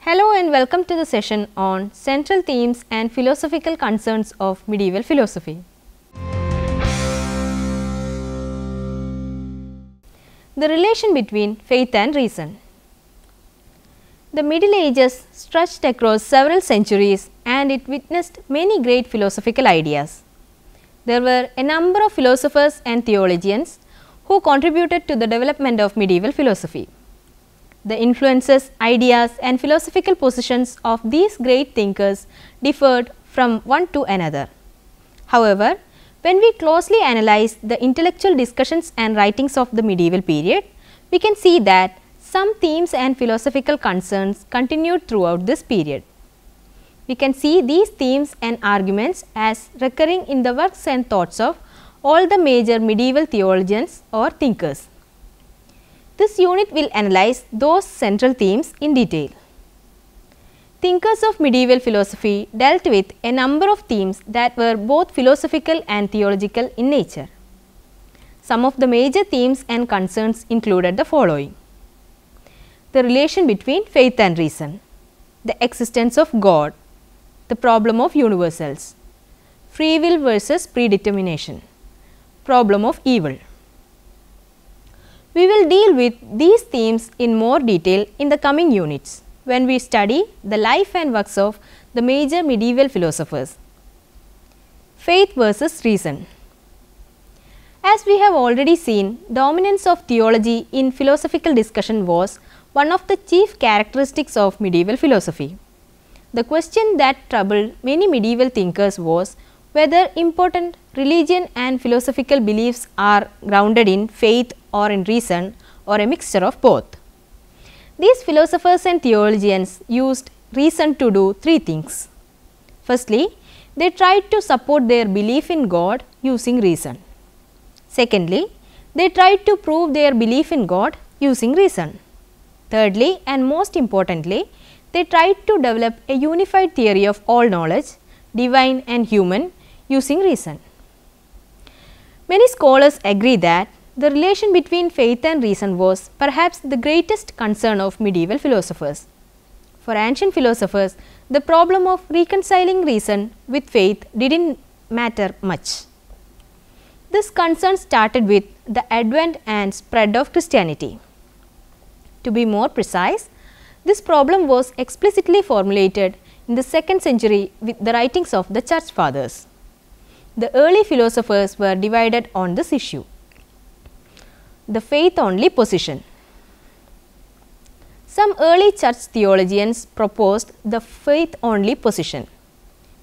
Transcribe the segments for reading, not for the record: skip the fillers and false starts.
Hello and welcome to the session on Central Themes and Philosophical Concerns of Medieval Philosophy. The relation between faith and reason. The Middle Ages stretched across several centuries and it witnessed many great philosophical ideas. There were a number of philosophers and theologians who contributed to the development of medieval philosophy. The influences, ideas and philosophical positions of these great thinkers differed from one to another. However, when we closely analyze the intellectual discussions and writings of the medieval period, we can see that some themes and philosophical concerns continued throughout this period. We can see these themes and arguments as recurring in the works and thoughts of all the major medieval theologians or thinkers. This unit will analyze those central themes in detail. Thinkers of medieval philosophy dealt with a number of themes that were both philosophical and theological in nature. Some of the major themes and concerns included the following: the relation between faith and reason, the existence of God, the problem of universals, free will versus predetermination, problem of evil. We will deal with these themes in more detail in the coming units when we study the life and works of the major medieval philosophers. Faith versus reason. As we have already seen, dominance of theology in philosophical discussion was one of the chief characteristics of medieval philosophy. The question that troubled many medieval thinkers was whether important religion and philosophical beliefs are grounded in faith or in reason or a mixture of both. These philosophers and theologians used reason to do three things. Firstly, they tried to support their belief in God using reason. Secondly, they tried to prove their belief in God using reason. Thirdly, and most importantly, they tried to develop a unified theory of all knowledge, divine and human, using reason. Many scholars agree that the relation between faith and reason was perhaps the greatest concern of medieval philosophers. For ancient philosophers, the problem of reconciling reason with faith did not matter much. This concern started with the advent and spread of Christianity. To be more precise, this problem was explicitly formulated in the 2nd century with the writings of the Church Fathers. The early philosophers were divided on this issue. The faith only position. Some early church theologians proposed the faith only position.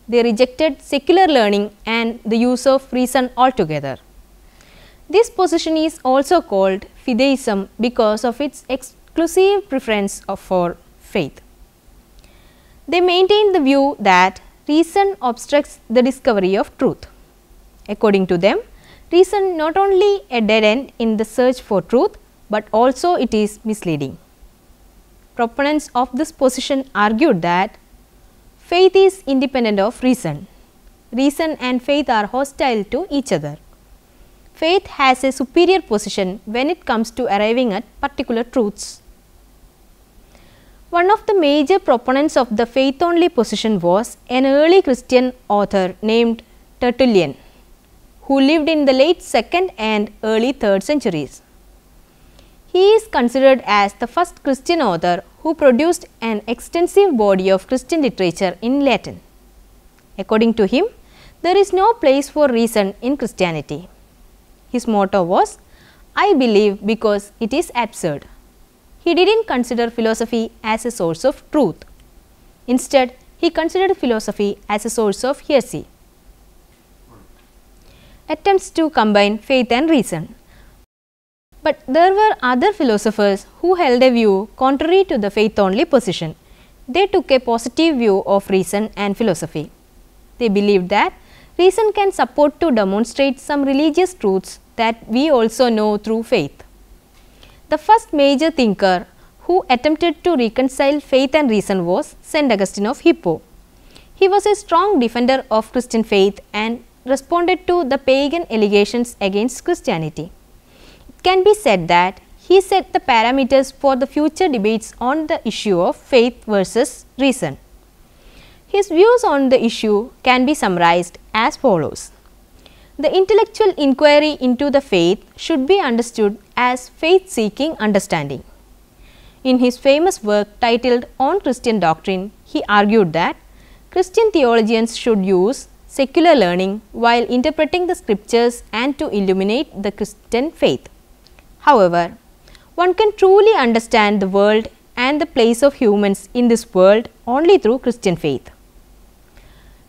They rejected secular learning and the use of reason altogether. This position is also called fideism because of its exclusive preference for faith. They maintained the view that reason obstructs the discovery of truth. According to them, reason not only a dead end in the search for truth, but also it is misleading. Proponents of this position argued that faith is independent of reason. Reason and faith are hostile to each other. Faith has a superior position when it comes to arriving at particular truths. One of the major proponents of the faith only position was an early Christian author named Tertullian, who lived in the late 2nd and early 3rd centuries. He is considered as the first Christian author who produced an extensive body of Christian literature in Latin. According to him, there is no place for reason in Christianity. His motto was, "I believe because it is absurd." He did not consider philosophy as a source of truth. Instead, he considered philosophy as a source of heresy. Attempts to combine faith and reason. But there were other philosophers who held a view contrary to the faith only position. They took a positive view of reason and philosophy. They believed that reason can support to demonstrate some religious truths that we also know through faith. The first major thinker who attempted to reconcile faith and reason was St. Augustine of Hippo. He was a strong defender of Christian faith and responded to the pagan allegations against Christianity. It can be said that he set the parameters for the future debates on the issue of faith versus reason. His views on the issue can be summarized as follows. The intellectual inquiry into the faith should be understood as faith-seeking understanding. In his famous work titled On Christian Doctrine, he argued that Christian theologians should use secular learning while interpreting the scriptures and to illuminate the Christian faith. However, one can truly understand the world and the place of humans in this world only through Christian faith.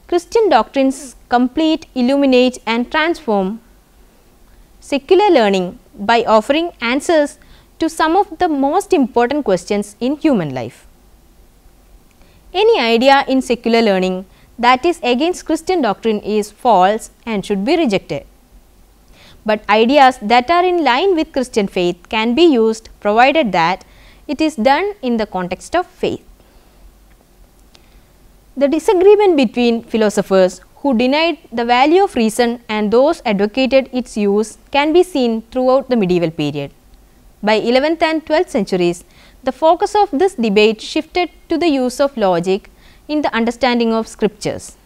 Christian doctrines complete, illuminate and transform secular learning by offering answers to some of the most important questions in human life. Any idea in secular learning that is against Christian doctrine is false and should be rejected. But ideas that are in line with Christian faith can be used provided that it is done in the context of faith. The disagreement between philosophers who denied the value of reason and those advocated its use can be seen throughout the medieval period. By 11th and 12th centuries, the focus of this debate shifted to the use of logic in the understanding of scriptures.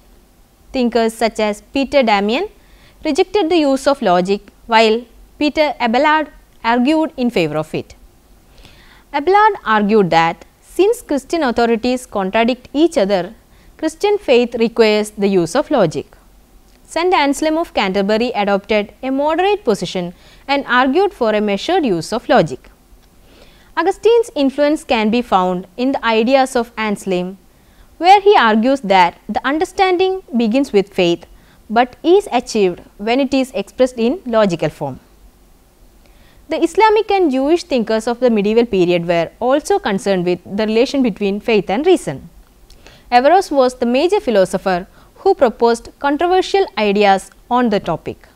Thinkers such as Peter Damian rejected the use of logic, while Peter Abelard argued in favor of it. Abelard argued that since Christian authorities contradict each other, Christian faith requires the use of logic. St. Anselm of Canterbury adopted a moderate position and argued for a measured use of logic. Augustine's influence can be found in the ideas of Anselm, where he argues that the understanding begins with faith, but is achieved when it is expressed in logical form. The Islamic and Jewish thinkers of the medieval period were also concerned with the relation between faith and reason. Averroes was the major philosopher who proposed controversial ideas on the topic.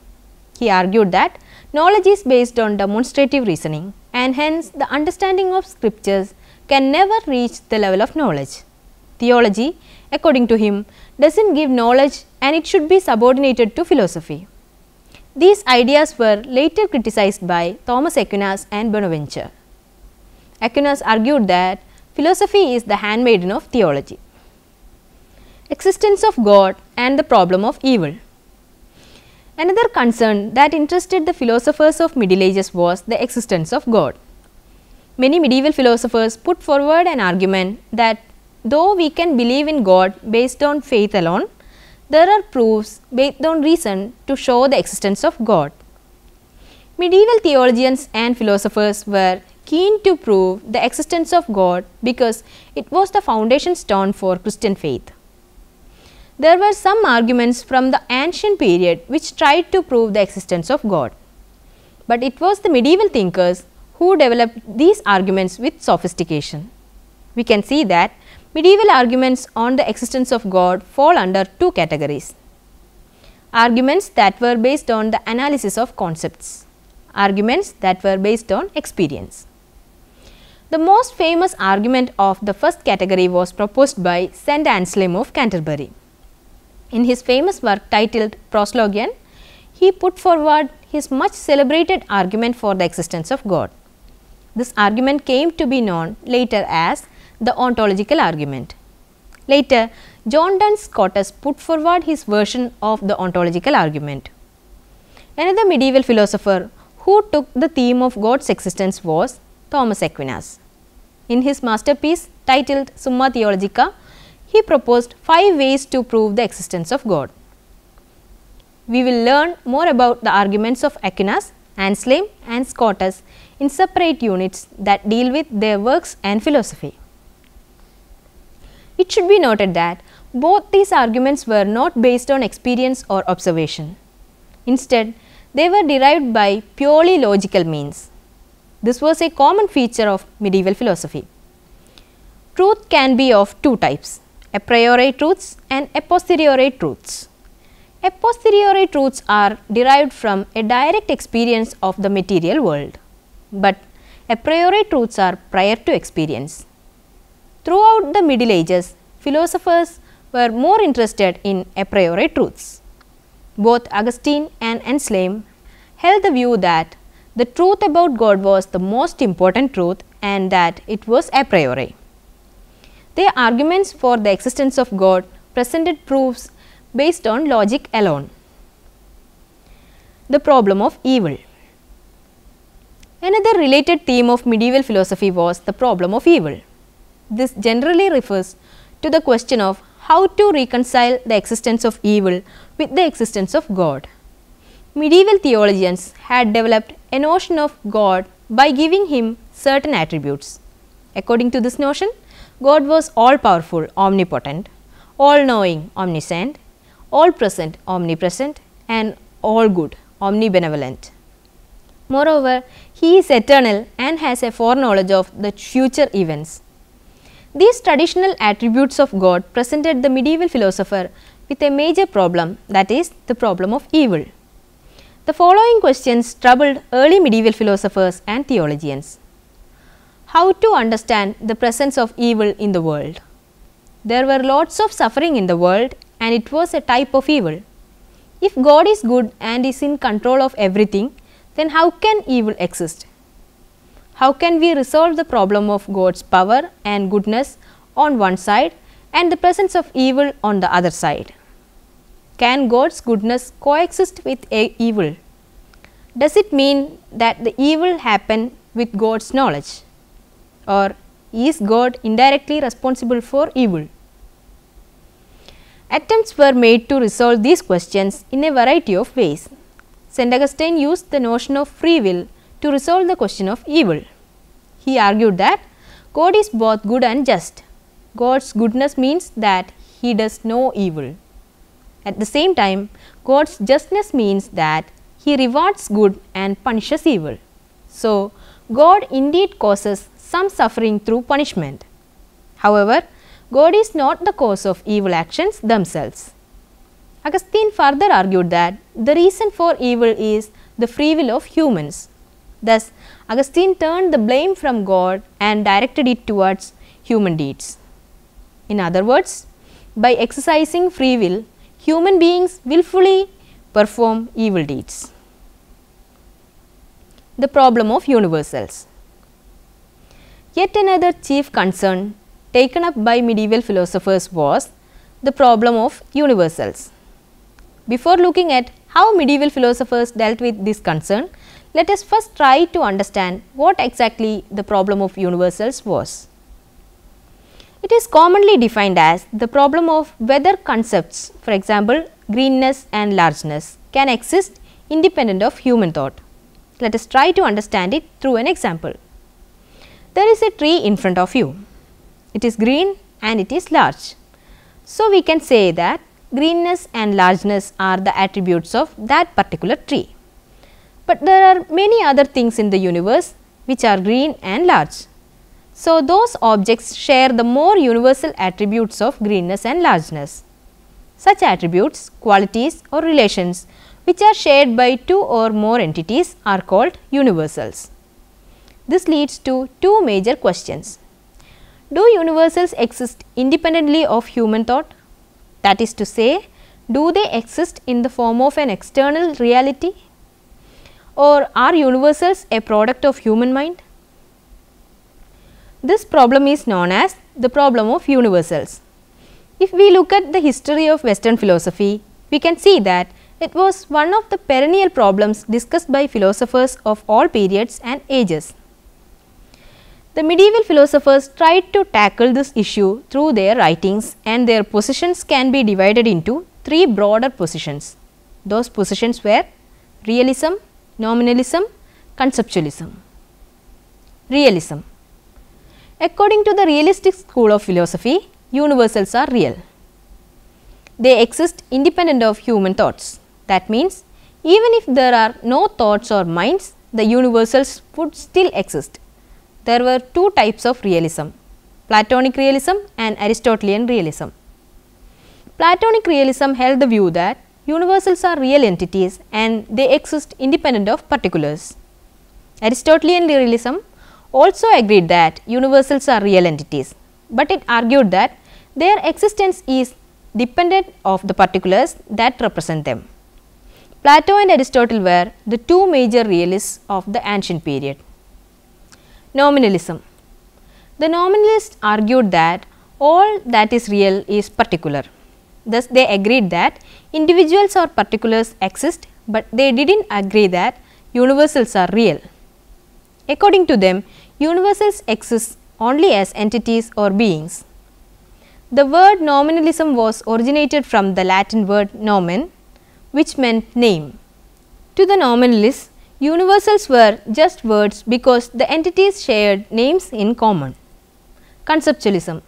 He argued that knowledge is based on demonstrative reasoning, and hence the understanding of scriptures can never reach the level of knowledge. Theology, according to him, does not give knowledge and it should be subordinated to philosophy. These ideas were later criticized by Thomas Aquinas and Bonaventure. Aquinas argued that philosophy is the handmaiden of theology. Existence of God and the problem of evil. Another concern that interested the philosophers of Middle Ages was the existence of God. Many medieval philosophers put forward an argument that though we can believe in God based on faith alone, there are proofs based on reason to show the existence of God. Medieval theologians and philosophers were keen to prove the existence of God because it was the foundation stone for Christian faith. There were some arguments from the ancient period which tried to prove the existence of God, but it was the medieval thinkers who developed these arguments with sophistication. We can see that medieval arguments on the existence of God fall under two categories: arguments that were based on the analysis of concepts, arguments that were based on experience. The most famous argument of the first category was proposed by St. Anselm of Canterbury. In his famous work titled Proslogion, he put forward his much celebrated argument for the existence of God. This argument came to be known later as the ontological argument. Later, John Duns Scotus put forward his version of the ontological argument. Another medieval philosopher who took the theme of God's existence was Thomas Aquinas. In his masterpiece titled Summa Theologica, he proposed 5 ways to prove the existence of God. We will learn more about the arguments of Aquinas, Anselm and Scotus in separate units that deal with their works and philosophy. It should be noted that both these arguments were not based on experience or observation. Instead, they were derived by purely logical means. This was a common feature of medieval philosophy. Truth can be of two types: a priori truths and a posteriori truths. A posteriori truths are derived from a direct experience of the material world, but a priori truths are prior to experience. Throughout the Middle Ages, philosophers were more interested in a priori truths. Both Augustine and Anselm held the view that the truth about God was the most important truth and that it was a priori. Their arguments for the existence of God presented proofs based on logic alone. The problem of evil. Another related theme of medieval philosophy was the problem of evil. This generally refers to the question of how to reconcile the existence of evil with the existence of God. Medieval theologians had developed a notion of God by giving him certain attributes. According to this notion, God was all-powerful, omnipotent, all-knowing, omniscient, all-present, omnipresent, and all-good, omnibenevolent. Moreover, he is eternal and has a foreknowledge of the future events. These traditional attributes of God presented the medieval philosopher with a major problem, that is, the problem of evil. The following questions troubled early medieval philosophers and theologians. How to understand the presence of evil in the world? There were lots of suffering in the world and it was a type of evil. If God is good and is in control of everything, then how can evil exist? How can we resolve the problem of God's power and goodness on one side and the presence of evil on the other side? Can God's goodness coexist with evil? Does it mean that the evil happened with God's knowledge? Or is God indirectly responsible for evil? Attempts were made to resolve these questions in a variety of ways. St. Augustine used the notion of free will to resolve the question of evil. He argued that God is both good and just. God's goodness means that he does no evil. At the same time, God's justness means that he rewards good and punishes evil. So, God indeed causes some suffering through punishment. However, God is not the cause of evil actions themselves. Augustine further argued that the reason for evil is the free will of humans. Thus, Augustine turned the blame from God and directed it towards human deeds. In other words, by exercising free will, human beings willfully perform evil deeds. The problem of universals. Yet another chief concern taken up by medieval philosophers was the problem of universals. Before looking at how medieval philosophers dealt with this concern, let us first try to understand what exactly the problem of universals was. It is commonly defined as the problem of whether concepts, for example, greenness and largeness, can exist independent of human thought. Let us try to understand it through an example. There is a tree in front of you. It is green and it is large. So, we can say that greenness and largeness are the attributes of that particular tree. But there are many other things in the universe which are green and large. So, those objects share the more universal attributes of greenness and largeness. Such attributes, qualities or relations which are shared by two or more entities are called universals. This leads to two major questions. Do universals exist independently of human thought? That is to say, do they exist in the form of an external reality? Or are universals a product of human mind? This problem is known as the problem of universals. If we look at the history of Western philosophy, we can see that it was one of the perennial problems discussed by philosophers of all periods and ages. The medieval philosophers tried to tackle this issue through their writings, and their positions can be divided into three broader positions. Those positions were Realism, Nominalism, Conceptualism. Realism. According to the realistic school of philosophy, universals are real. They exist independent of human thoughts. That means, even if there are no thoughts or minds, the universals would still exist. There were two types of realism, Platonic realism and Aristotelian realism. Platonic realism held the view that universals are real entities and they exist independent of particulars. Aristotelian realism also agreed that universals are real entities, but it argued that their existence is dependent of the particulars that represent them. Plato and Aristotle were the two major realists of the ancient period. Nominalism. The nominalists argued that all that is real is particular. Thus, they agreed that individuals or particulars exist, but they did not agree that universals are real. According to them, universals exist only as entities or beings. The word nominalism was originated from the Latin word nomen, which meant name. To the nominalists, universals were just words because the entities shared names in common. Conceptualism.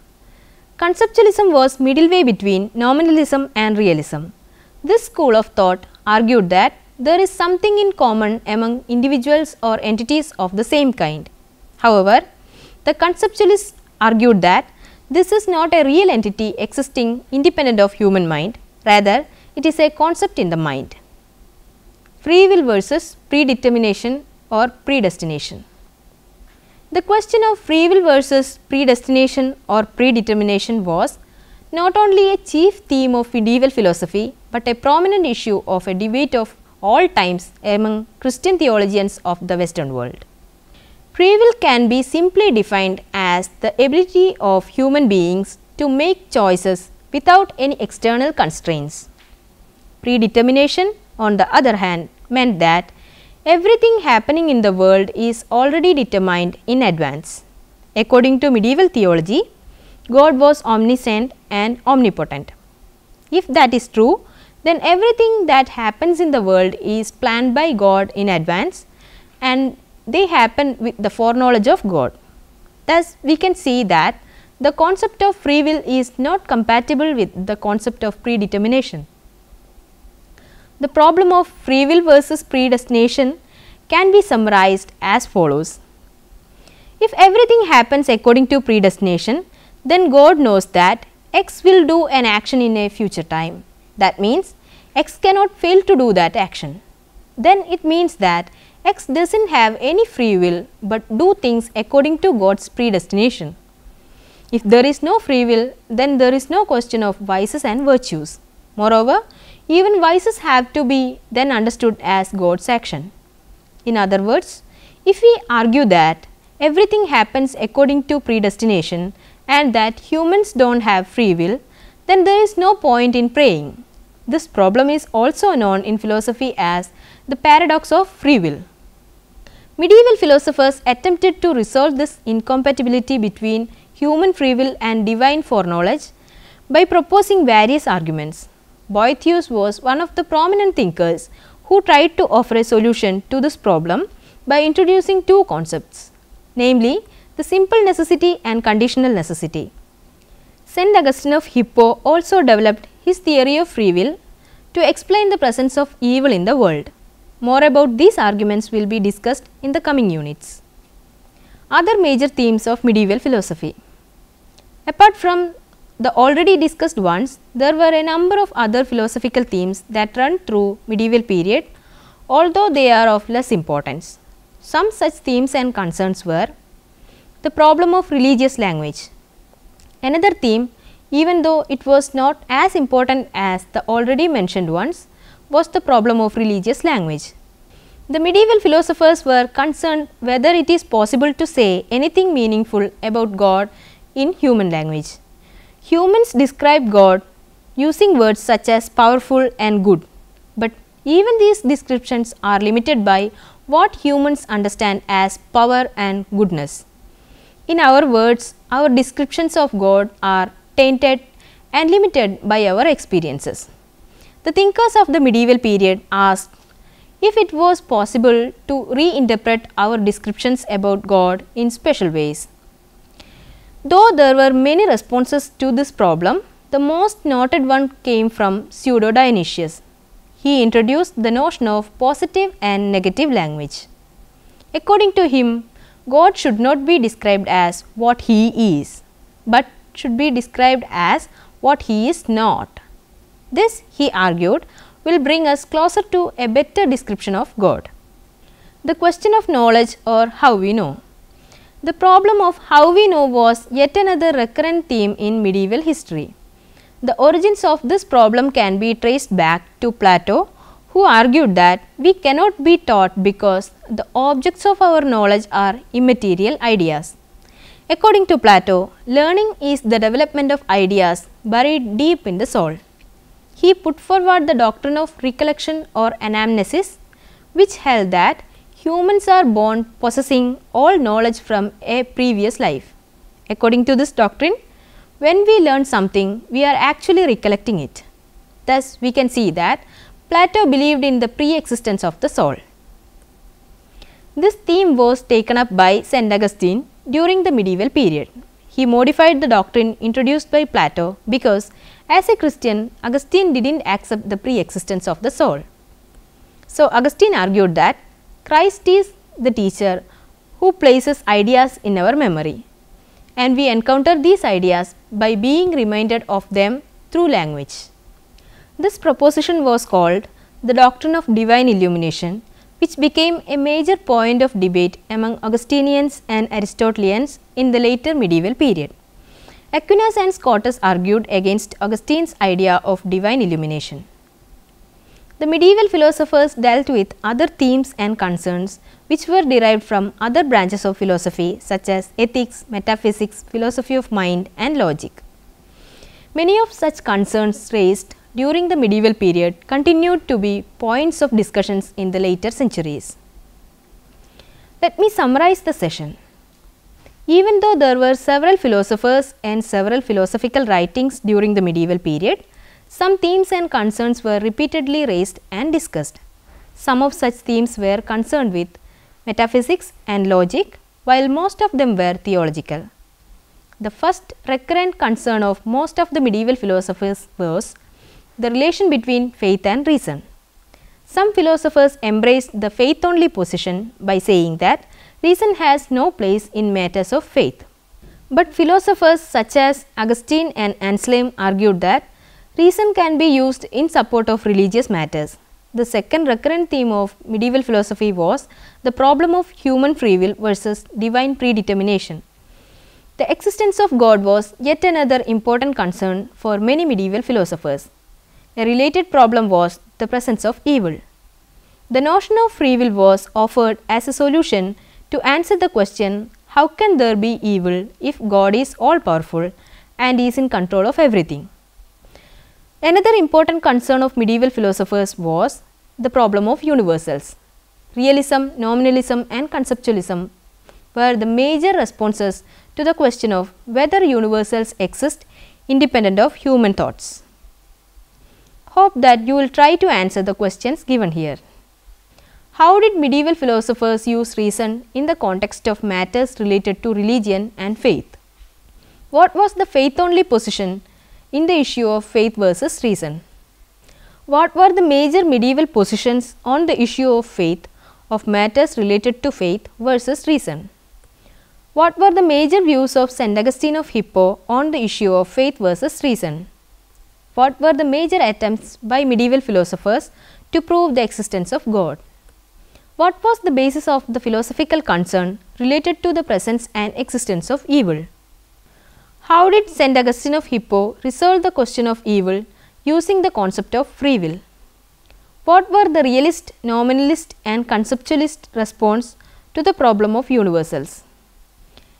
Conceptualism was midway between nominalism and realism. This school of thought argued that there is something in common among individuals or entities of the same kind. However, the conceptualists argued that this is not a real entity existing independent of human mind, rather it is a concept in the mind. Free will versus predetermination or predestination. The question of free will versus predestination or predetermination was not only a chief theme of medieval philosophy, but a prominent issue of a debate of all times among Christian theologians of the Western world. Free will can be simply defined as the ability of human beings to make choices without any external constraints. Predetermination, on the other hand, meant that everything happening in the world is already determined in advance. According to medieval theology, God was omniscient and omnipotent. If that is true, then everything that happens in the world is planned by God in advance and they happen with the foreknowledge of God. Thus, we can see that the concept of free will is not compatible with the concept of predetermination. The problem of free will versus predestination can be summarized as follows. If everything happens according to predestination, then God knows that X will do an action in a future time. That means X cannot fail to do that action. Then it means that X does not have any free will, but do things according to God's predestination. If there is no free will, then there is no question of vices and virtues. Moreover, even vices have to be then understood as God's action. In other words, if we argue that everything happens according to predestination and that humans do not have free will, then there is no point in praying. This problem is also known in philosophy as the paradox of free will. Medieval philosophers attempted to resolve this incompatibility between human free will and divine foreknowledge by proposing various arguments. Boethius was one of the prominent thinkers who tried to offer a solution to this problem by introducing two concepts, namely the simple necessity and conditional necessity. St. Augustine of Hippo also developed his theory of free will to explain the presence of evil in the world. More about these arguments will be discussed in the coming units. Other major themes of medieval philosophy. Apart from the already discussed ones, there were a number of other philosophical themes that run through medieval period, although they are of less importance. Some such themes and concerns were the problem of religious language. Another theme, even though it was not as important as the already mentioned ones, was the problem of religious language. The medieval philosophers were concerned whether it is possible to say anything meaningful about God in human language. Humans describe God using words such as powerful and good, but even these descriptions are limited by what humans understand as power and goodness. In our words, our descriptions of God are tainted and limited by our experiences. The thinkers of the medieval period asked if it was possible to reinterpret our descriptions about God in special ways. Though there were many responses to this problem, the most noted one came from Pseudo-Dionysius. He introduced the notion of positive and negative language. According to him, God should not be described as what he is, but should be described as what he is not. This, he argued, will bring us closer to a better description of God. The question of knowledge or how we know. The problem of how we know was yet another recurrent theme in medieval history. The origins of this problem can be traced back to Plato, who argued that we cannot be taught because the objects of our knowledge are immaterial ideas. According to Plato, learning is the development of ideas buried deep in the soul. He put forward the doctrine of recollection or anamnesis, which held that humans are born possessing all knowledge from a previous life. According to this doctrine, when we learn something, we are actually recollecting it. Thus, we can see that Plato believed in the pre-existence of the soul. This theme was taken up by St. Augustine during the medieval period. He modified the doctrine introduced by Plato because, as a Christian, Augustine did not accept the pre-existence of the soul. So, Augustine argued that Christ is the teacher who places ideas in our memory, and we encounter these ideas by being reminded of them through language. This proposition was called the doctrine of divine illumination, which became a major point of debate among Augustinians and Aristotelians in the later medieval period. Aquinas and Scotus argued against Augustine's idea of divine illumination. The medieval philosophers dealt with other themes and concerns which were derived from other branches of philosophy such as ethics, metaphysics, philosophy of mind and logic. Many of such concerns raised during the medieval period continued to be points of discussions in the later centuries. Let me summarize the session. Even though there were several philosophers and several philosophical writings during the medieval period, some themes and concerns were repeatedly raised and discussed. Some of such themes were concerned with metaphysics and logic, while most of them were theological. The first recurrent concern of most of the medieval philosophers was the relation between faith and reason. Some philosophers embraced the faith only position by saying that reason has no place in matters of faith. But philosophers such as Augustine and Anselm argued that reason can be used in support of religious matters. The second recurrent theme of medieval philosophy was the problem of human free will versus divine predetermination. The existence of God was yet another important concern for many medieval philosophers. A related problem was the presence of evil. The notion of free will was offered as a solution to answer the question, how can there be evil if God is all powerful and is in control of everything? Another important concern of medieval philosophers was the problem of universals. Realism, Nominalism and Conceptualism were the major responses to the question of whether universals exist independent of human thoughts. Hope that you will try to answer the questions given here. How did medieval philosophers use reason in the context of matters related to religion and faith? What was the faith only position in the issue of faith versus reason? What were the major medieval positions on the issue of faith of matters related to faith versus reason? What were the major views of St. Augustine of Hippo on the issue of faith versus reason? What were the major attempts by medieval philosophers to prove the existence of God? What was the basis of the philosophical concern related to the presence and existence of evil? How did St. Augustine of Hippo resolve the question of evil using the concept of free will? What were the realist, nominalist and conceptualist response to the problem of universals?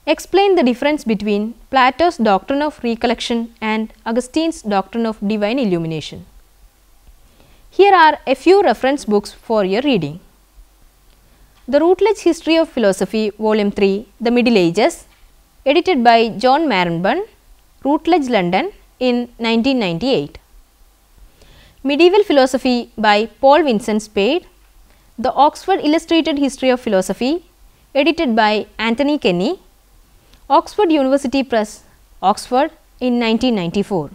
Explain the difference between Plato's doctrine of recollection and Augustine's doctrine of divine illumination. Here are a few reference books for your reading. The Routledge History of Philosophy, Volume 3, The Middle Ages, edited by John Marenburn, Routledge, London in 1998. Medieval Philosophy by Paul Vincent Spade, The Oxford Illustrated History of Philosophy, edited by Anthony Kenny, Oxford University Press, Oxford in 1994.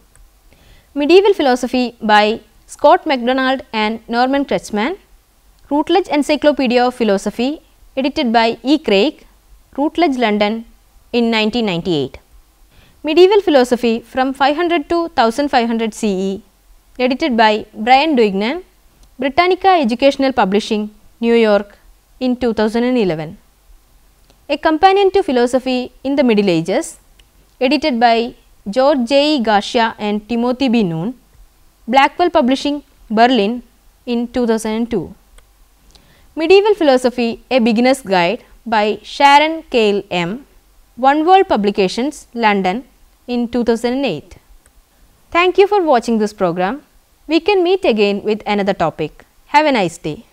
Medieval Philosophy by Scott MacDonald and Norman Kretschmann, Routledge Encyclopedia of Philosophy, edited by E. Craig, Routledge, London in 1998. Medieval Philosophy from 500 to 1500 CE, edited by Brian Duignan, Britannica Educational Publishing, New York in 2011. A Companion to Philosophy in the Middle Ages, edited by George J. E. Garcia and Timothy B. Noon, Blackwell Publishing, Berlin in 2002. Medieval Philosophy, A Beginner's Guide by Sharon Cale M. One World Publications, London in 2008. Thank you for watching this program. We can meet again with another topic. Have a nice day.